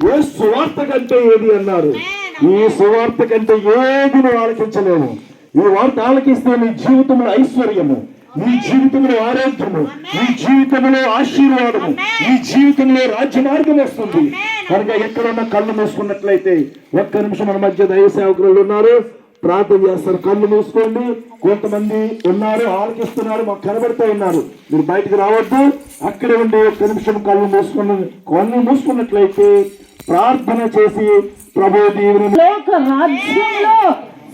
ఏ సువార్త కంటే ఏది అన్నారు. ఈ సువార్త కంటే ఏది నువ్వు ఆలకించలేవు. ఈ వార్త ఆలకిస్తే నీ జీవితంలో ఐశ్వర్యము, నీ జీవితంలో ఆరోగ్యము, నీ జీవితంలో ఆశీర్వాదము, నీ జీవితంలో రాజ్య మార్గం వస్తుంది. కనుక ఎక్కడున్న కళ్ళు మూసుకున్నట్లయితే ఒక్క నిమిషం మన మధ్య దైవ సేవకులు ఉన్నారు, ప్రార్థన చేస్తారు. కళ్ళు మూసుకోండి. కొంతమంది ఉన్నారు ఆలకిస్తున్నారు, మాకు కనబడుతూ ఉన్నారు. మీరు బయటకు రావద్దు, అక్కడే ఉండి ఒక్క నిమిషం కళ్ళు మూసుకున్నట్లయితే ప్రార్థన చేసి ప్రభు దేవుని రాజ్యంలో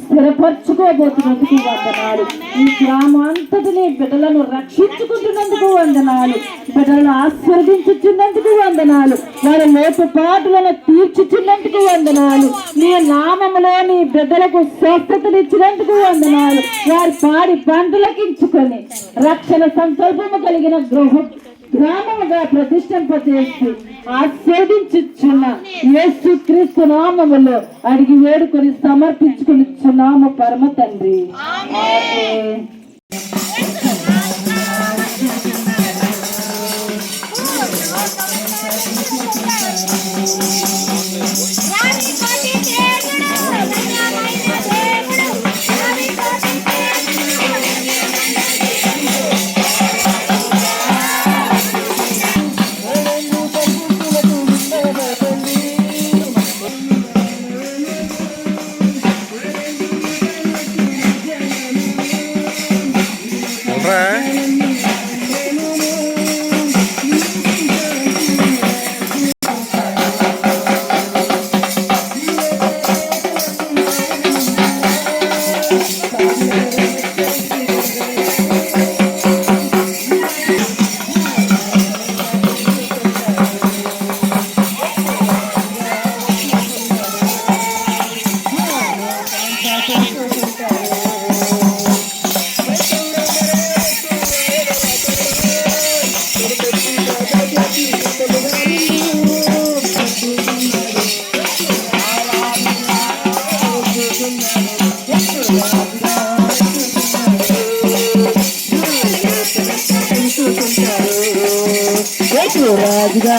స్థిరపరచుకోబోతున్నందుకు వందనాలు. ఈ గ్రామాంతటిని బిడ్డలను రక్షించుకుంటున్నందుకు వందనాలు. బిడ్డలను ఆశీర్వదించుచున్నందుకు వందనాలు. వారి లోటుపాటులను తీర్చుచున్నందుకు వందనాలు. నీ నామములో నీ బిడ్డలకు స్వస్థతనిచ్చినందుకు వందనాలు. వారి పాడి పంటలకించుకొని రక్షణ సంకల్పము కలిగిన గ్రామముగా ప్రతిష్ఠింపచేసి ఆస్వాదించుచున్న యేసుక్రీస్తు నామములో అడిగి వేడుకొని సమర్పించుకునిచున్నాము పరమ తండ్రి. రాజుగా